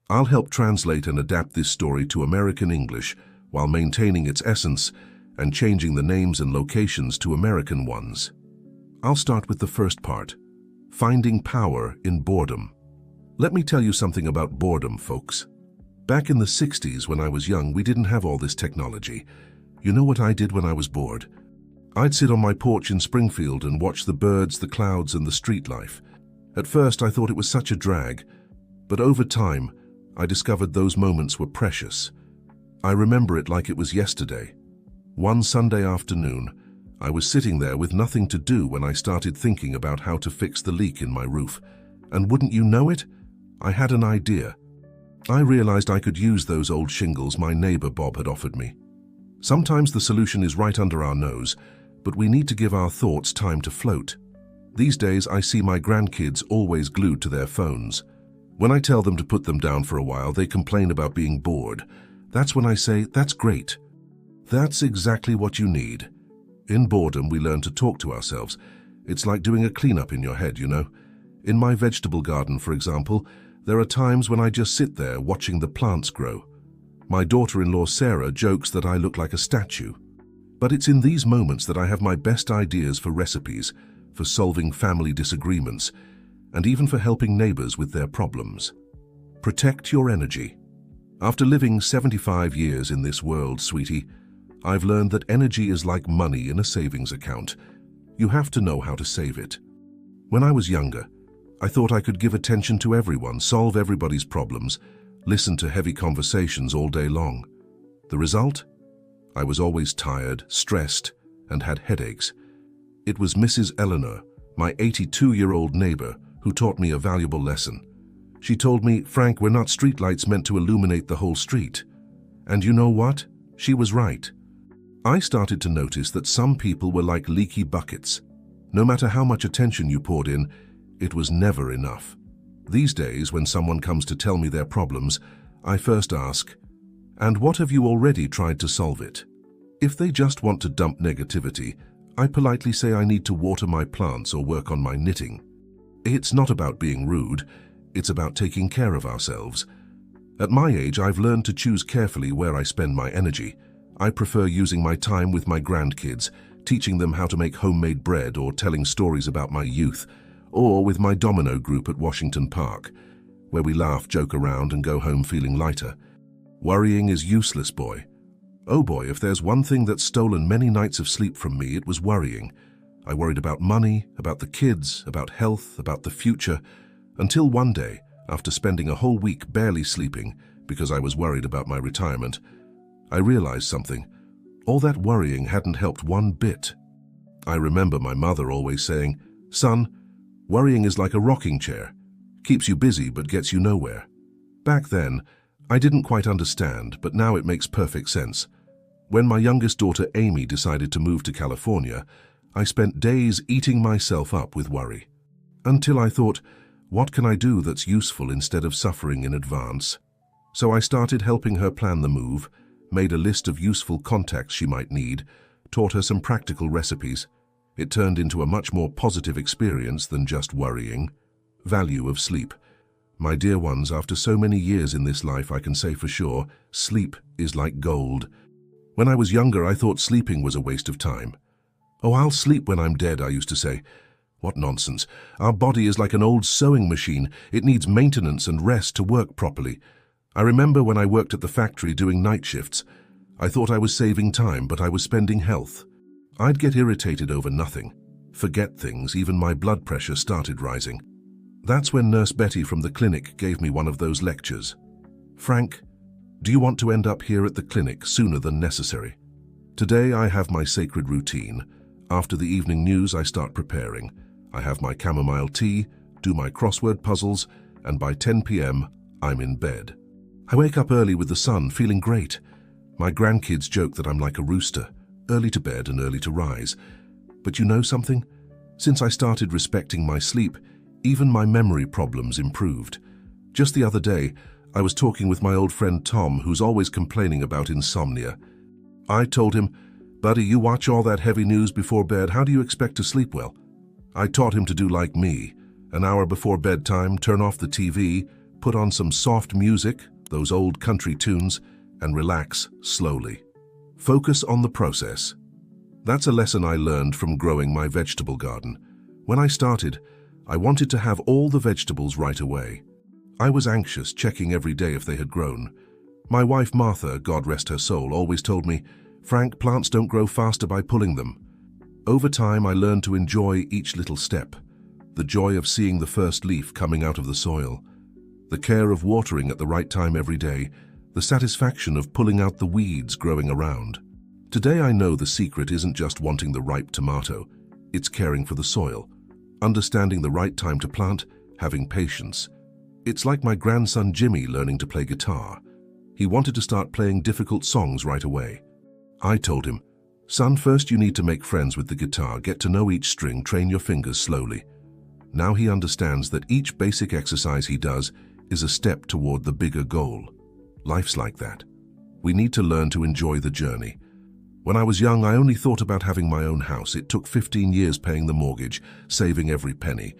I'll help translate and adapt this story to American English while maintaining its essence and changing the names and locations to American ones. I'll start with the first part, finding power in boredom. Let me tell you something about boredom, folks. Back in the 60s when I was young, we didn't have all this technology. You know what I did when I was bored? I'd sit on my porch in Springfield and watch the birds, the clouds, and the street life. At first, I thought it was such a drag, but over time, I discovered those moments were precious. I remember it like it was yesterday. One Sunday afternoon, I was sitting there with nothing to do when I started thinking about how to fix the leak in my roof. And wouldn't you know it? I had an idea. I realized I could use those old shingles my neighbor Bob had offered me. Sometimes the solution is right under our nose, but we need to give our thoughts time to float. These days, I see my grandkids always glued to their phones. When I tell them to put them down for a while, they complain about being bored. That's when I say, that's great. That's exactly what you need. In boredom, we learn to talk to ourselves. It's like doing a cleanup in your head, you know. In my vegetable garden, for example, there are times when I just sit there watching the plants grow. My daughter-in-law Sarah jokes that I look like a statue. But it's in these moments that I have my best ideas for recipes, for solving family disagreements, and even for helping neighbors with their problems. Protect your energy. After living 75 years in this world, sweetie, I've learned that energy is like money in a savings account. You have to know how to save it. When I was younger, I thought I could give attention to everyone, solve everybody's problems, listen to heavy conversations all day long. The result? I was always tired, stressed, and had headaches. It was Mrs. Eleanor, my 82-year-old neighbor, who taught me a valuable lesson. She told me, Frank, we're not streetlights meant to illuminate the whole street. And you know what? She was right. I started to notice that some people were like leaky buckets. No matter how much attention you poured in, it was never enough. These days, when someone comes to tell me their problems, I first ask, and what have you already tried to solve it? If they just want to dump negativity, I politely say I need to water my plants or work on my knitting. It's not about being rude, it's about taking care of ourselves. At my age, I've learned to choose carefully where I spend my energy. I prefer using my time with my grandkids, teaching them how to make homemade bread or telling stories about my youth, or with my domino group at Washington Park, where we laugh, joke around, and go home feeling lighter. Worrying is useless, boy. Oh boy, if there's one thing that's stolen many nights of sleep from me, it was worrying. I worried about money, about the kids, about health, about the future, until one day, after spending a whole week barely sleeping because I was worried about my retirement, I realized something. All that worrying hadn't helped one bit. I remember my mother always saying, "Son, worrying is like a rocking chair. Keeps you busy but gets you nowhere." Back then, I didn't quite understand, but now it makes perfect sense. When my youngest daughter Amy decided to move to California, I spent days eating myself up with worry. Until I thought, what can I do that's useful instead of suffering in advance? So I started helping her plan the move, made a list of useful contacts she might need, taught her some practical recipes. It turned into a much more positive experience than just worrying. Value of sleep. My dear ones, after so many years in this life, I can say for sure, sleep is like gold. When I was younger, I thought sleeping was a waste of time. "Oh, I'll sleep when I'm dead," I used to say. What nonsense. Our body is like an old sewing machine. It needs maintenance and rest to work properly. I remember when I worked at the factory doing night shifts. I thought I was saving time, but I was spending health. I'd get irritated over nothing, forget things, even my blood pressure started rising. That's when Nurse Betty from the clinic gave me one of those lectures. "Frank, do you want to end up here at the clinic sooner than necessary?" Today I have my sacred routine. After the evening news, I start preparing. I have my chamomile tea, do my crossword puzzles, and by 10 p.m., I'm in bed. I wake up early with the sun, feeling great. My grandkids joke that I'm like a rooster, early to bed and early to rise. But you know something? Since I started respecting my sleep, even my memory problems improved. Just the other day, I was talking with my old friend Tom, who's always complaining about insomnia. I told him, "Buddy, you watch all that heavy news before bed. How do you expect to sleep well?" I taught him to do like me. An hour before bedtime, turn off the TV, put on some soft music, those old country tunes, and relax slowly. Focus on the process. That's a lesson I learned from growing my vegetable garden. When I started, I wanted to have all the vegetables right away. I was anxious, checking every day if they had grown. My wife Martha, God rest her soul, always told me, "Frank, plants don't grow faster by pulling them." Over time, I learned to enjoy each little step. The joy of seeing the first leaf coming out of the soil, the care of watering at the right time every day, the satisfaction of pulling out the weeds growing around. Today I know the secret isn't just wanting the ripe tomato, it's caring for the soil, understanding the right time to plant, having patience. It's like my grandson Jimmy learning to play guitar. He wanted to start playing difficult songs right away. I told him, "Son, first you need to make friends with the guitar, get to know each string, train your fingers slowly." Now he understands that each basic exercise he does is a step toward the bigger goal. Life's like that. We need to learn to enjoy the journey. When I was young, I only thought about having my own house. It took 15 years paying the mortgage, saving every penny.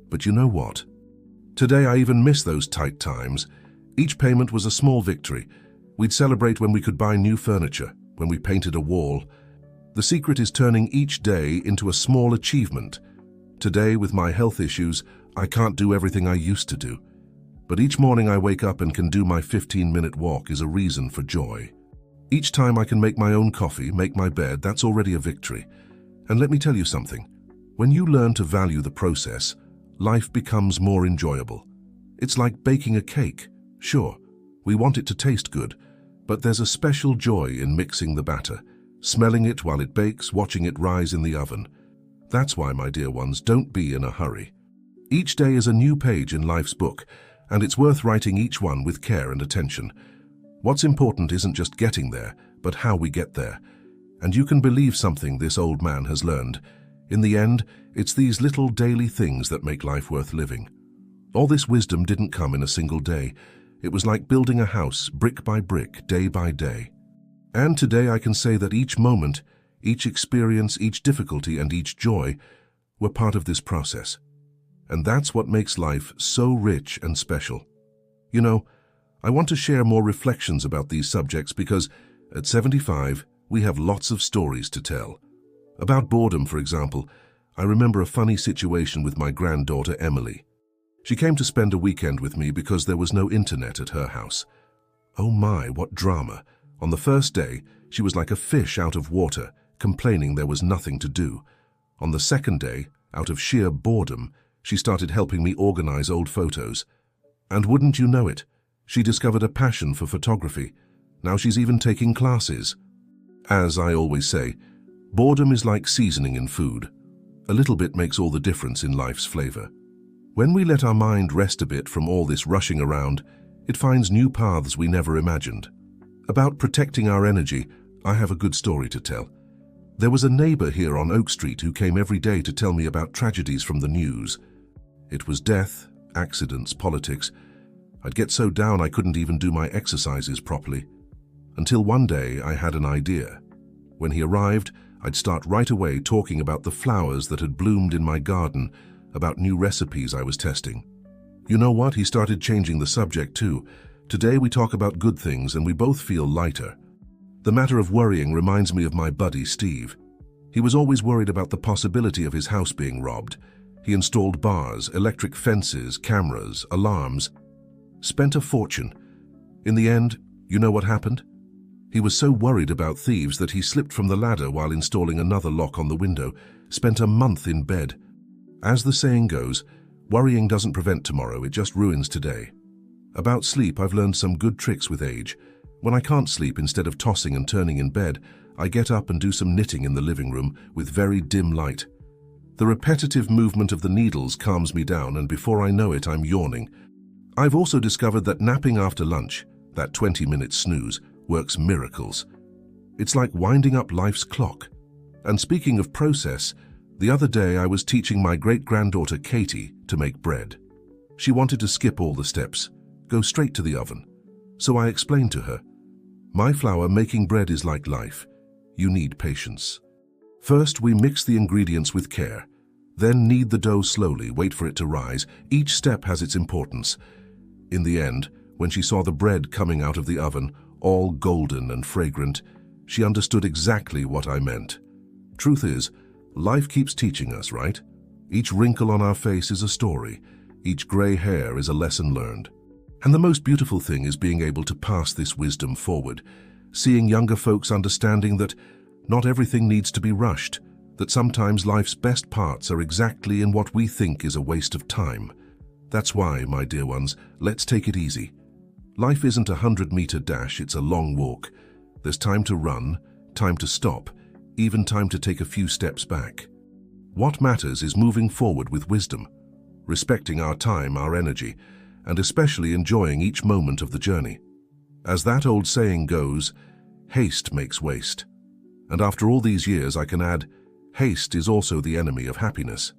But you know what? Today I even miss those tight times. Each payment was a small victory. We'd celebrate when we could buy new furniture, when we painted a wall. The secret is turning each day into a small achievement. Today, with my health issues, I can't do everything I used to do. But each morning I wake up and can do my 15-minute walk is a reason for joy. Each time I can make my own coffee, make my bed, that's already a victory. And let me tell you something. When you learn to value the process, life becomes more enjoyable. It's like baking a cake. Sure, we want it to taste good, but there's a special joy in mixing the batter, smelling it while it bakes, watching it rise in the oven. That's why, my dear ones, don't be in a hurry. Each day is a new page in life's book, and it's worth writing each one with care and attention. What's important isn't just getting there, but how we get there. And you can believe something this old man has learned. In the end, it's these little daily things that make life worth living. All this wisdom didn't come in a single day. It was like building a house, brick by brick, day by day. And today I can say that each moment, each experience, each difficulty, and each joy were part of this process. And that's what makes life so rich and special. You know, I want to share more reflections about these subjects because, at 75, we have lots of stories to tell. About boredom, for example, I remember a funny situation with my granddaughter Emily. She came to spend a weekend with me because there was no internet at her house. Oh my, what drama. On the first day, she was like a fish out of water, complaining there was nothing to do. On the second day, out of sheer boredom, she started helping me organize old photos. And wouldn't you know it, she discovered a passion for photography. Now she's even taking classes. As I always say, boredom is like seasoning in food. A little bit makes all the difference in life's flavor. When we let our mind rest a bit from all this rushing around, it finds new paths we never imagined. About protecting our energy, I have a good story to tell. There was a neighbor here on Oak Street who came every day to tell me about tragedies from the news. It was death, accidents, politics. I'd get so down I couldn't even do my exercises properly. Until one day I had an idea. When he arrived, I'd start right away talking about the flowers that had bloomed in my garden, about new recipes I was testing. You know what? He started changing the subject too. Today we talk about good things and we both feel lighter. The matter of worrying reminds me of my buddy Steve. He was always worried about the possibility of his house being robbed. He installed bars, electric fences, cameras, alarms. Spent a fortune. In the end, you know what happened? He was so worried about thieves that he slipped from the ladder while installing another lock on the window, spent a month in bed. As the saying goes, worrying doesn't prevent tomorrow, it just ruins today. About sleep, I've learned some good tricks with age. When I can't sleep, instead of tossing and turning in bed, I get up and do some knitting in the living room with very dim light. The repetitive movement of the needles calms me down, and before I know it, I'm yawning. I've also discovered that napping after lunch, that 20-minute snooze, works miracles. It's like winding up life's clock. And speaking of process, the other day I was teaching my great-granddaughter Katie to make bread. She wanted to skip all the steps, go straight to the oven. So I explained to her, my flour, making bread is like life. You need patience. First, we mix the ingredients with care. Then knead the dough slowly, wait for it to rise. Each step has its importance. In the end, when she saw the bread coming out of the oven, all golden and fragrant, she understood exactly what I meant. Truth is, life keeps teaching us, right? Each wrinkle on our face is a story. Each gray hair is a lesson learned. And the most beautiful thing is being able to pass this wisdom forward, seeing younger folks understanding that not everything needs to be rushed, that sometimes life's best parts are exactly in what we think is a waste of time. That's why, my dear ones, let's take it easy. Life isn't a 100-meter dash, it's a long walk. There's time to run, time to stop, even time to take a few steps back. What matters is moving forward with wisdom, respecting our time, our energy, and especially enjoying each moment of the journey. As that old saying goes, haste makes waste. And after all these years, I can add, haste is also the enemy of happiness.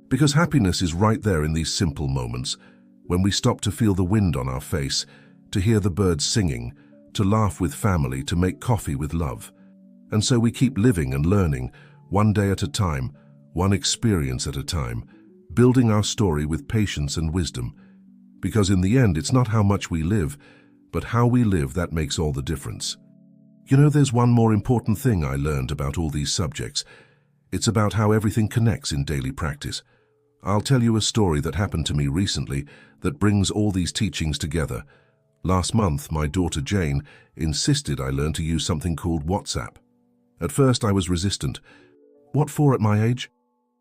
Because happiness is right there in these simple moments, when we stop to feel the wind on our face, to hear the birds singing, to laugh with family, to make coffee with love. And so we keep living and learning, one day at a time, one experience at a time, building our story with patience and wisdom. Because in the end, it's not how much we live, but how we live that makes all the difference. You know, there's one more important thing I learned about all these subjects. It's about how everything connects in daily practice. I'll tell you a story that happened to me recently that brings all these teachings together. Last month, my daughter Jane insisted I learn to use something called WhatsApp. At first, I was resistant. What for at my age?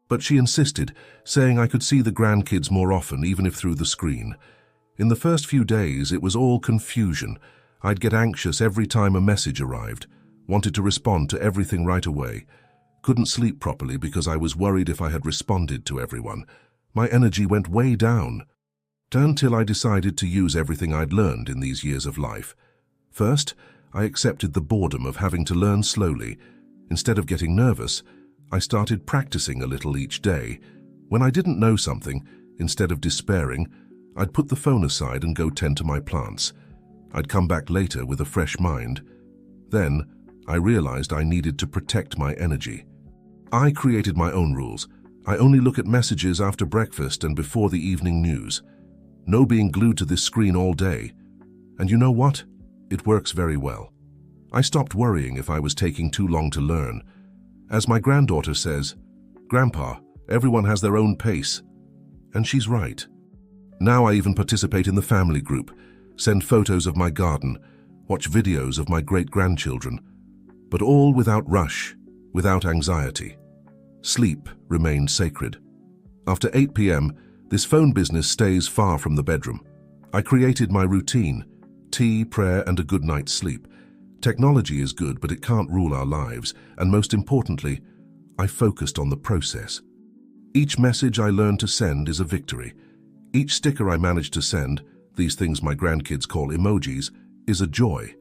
But she insisted, saying I could see the grandkids more often, even if through the screen. In the first few days, it was all confusion. I'd get anxious every time a message arrived, wanted to respond to everything right away. Couldn't sleep properly because I was worried if I had responded to everyone. My energy went way down. Until I decided to use everything I'd learned in these years of life. First, I accepted the boredom of having to learn slowly. Instead of getting nervous, I started practicing a little each day. When I didn't know something, instead of despairing, I'd put the phone aside and go tend to my plants. I'd come back later with a fresh mind. Then, I realized I needed to protect my energy. I created my own rules. I only look at messages after breakfast and before the evening news. No being glued to this screen all day. And you know what? It works very well. I stopped worrying if I was taking too long to learn. As my granddaughter says, "Grandpa, everyone has their own pace." And she's right. Now I even participate in the family group, send photos of my garden, watch videos of my great-grandchildren, but all without rush, without anxiety. Sleep remains sacred. After 8 p.m., this phone business stays far from the bedroom. I created my routine, tea, prayer, and a good night's sleep. Technology is good, but it can't rule our lives, and most importantly, I focused on the process. Each message I learned to send is a victory. Each sticker I managed to send, these things my grandkids call emojis, is a joy.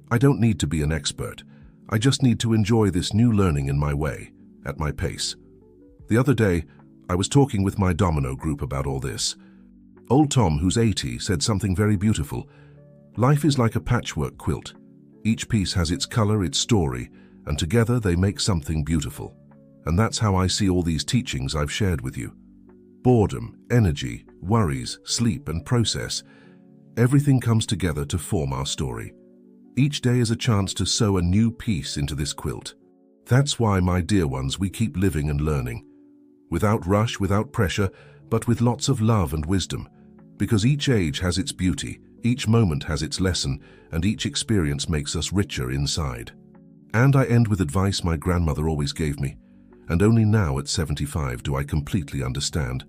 I don't need to be an expert. I just need to enjoy this new learning in my way, at my pace. The other day, I was talking with my domino group about all this. Old Tom, who's 80, said something very beautiful. Life is like a patchwork quilt. Each piece has its color, its story, and together they make something beautiful. And that's how I see all these teachings I've shared with you. Boredom, energy, worries, sleep, and process. Everything comes together to form our story. Each day is a chance to sew a new piece into this quilt. That's why, my dear ones, we keep living and learning. Without rush, without pressure, but with lots of love and wisdom. Because each age has its beauty, each moment has its lesson, and each experience makes us richer inside. And I end with advice my grandmother always gave me, and only now at 75 do I completely understand.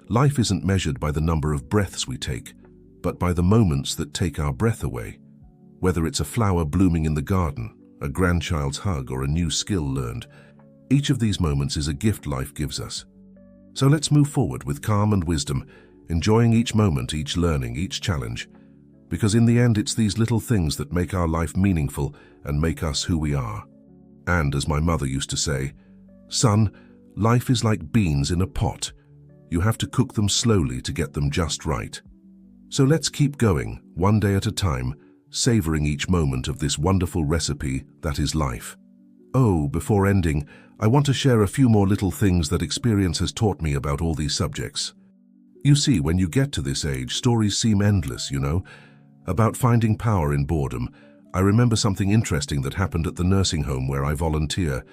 Life isn't measured by the number of breaths we take, but by the moments that take our breath away. Whether it's a flower blooming in the garden, a grandchild's hug, or a new skill learned, each of these moments is a gift life gives us. So let's move forward with calm and wisdom, enjoying each moment, each learning, each challenge. Because in the end, it's these little things that make our life meaningful and make us who we are. And as my mother used to say, "Son, life is like beans in a pot. You have to cook them slowly to get them just right." So let's keep going, one day at a time, savoring each moment of this wonderful recipe that is life. Oh, before ending, I want to share a few more little things that experience has taught me about all these subjects. You see, when you get to this age, stories seem endless, you know. About finding power in boredom, I remember something interesting that happened at the nursing home where I volunteer.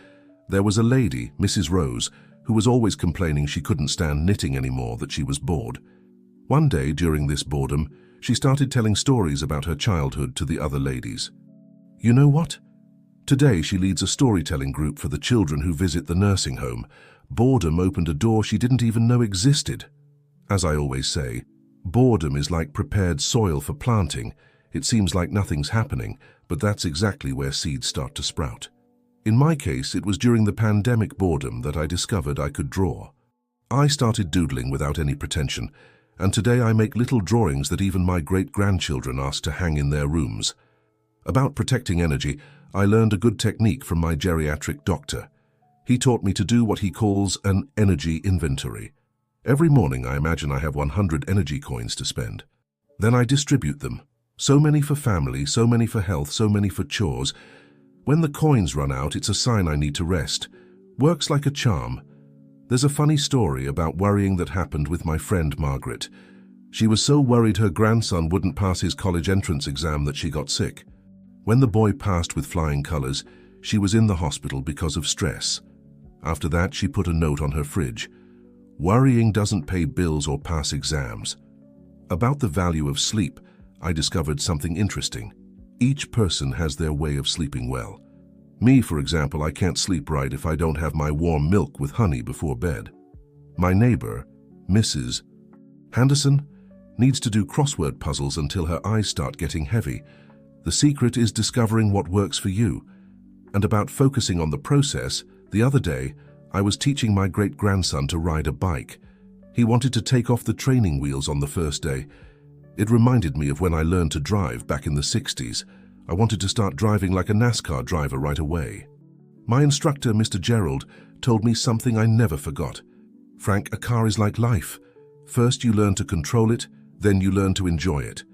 There was a lady, Mrs. Rose, who was always complaining she couldn't stand knitting anymore, that she was bored. One day during this boredom, she started telling stories about her childhood to the other ladies. You know what? Today she leads a storytelling group for the children who visit the nursing home. Boredom opened a door she didn't even know existed. As I always say, boredom is like prepared soil for planting. It seems like nothing's happening, but that's exactly where seeds start to sprout. In my case, it was during the pandemic boredom that I discovered I could draw. I started doodling without any pretension, and today I make little drawings that even my great-grandchildren ask to hang in their rooms. About protecting energy, I learned a good technique from my geriatric doctor. He taught me to do what he calls an energy inventory. Every morning I imagine I have 100 energy coins to spend. Then I distribute them. So many for family, so many for health, so many for chores. When the coins run out, it's a sign I need to rest. Works like a charm. There's a funny story about worrying that happened with my friend Margaret. She was so worried her grandson wouldn't pass his college entrance exam that she got sick. When the boy passed with flying colors, she was in the hospital because of stress. After that, she put a note on her fridge. Worrying doesn't pay bills or pass exams. About the value of sleep, I discovered something interesting. Each person has their way of sleeping well. Me, for example, I can't sleep right if I don't have my warm milk with honey before bed. My neighbor, Mrs. Henderson, needs to do crossword puzzles until her eyes start getting heavy. The secret is discovering what works for you. And about focusing on the process, the other day, I was teaching my great-grandson to ride a bike. He wanted to take off the training wheels on the first day. It reminded me of when I learned to drive back in the 60s. I wanted to start driving like a NASCAR driver right away. My instructor, Mr. Gerald, told me something I never forgot. Frank, a car is like life. First you learn to control it, then you learn to enjoy it.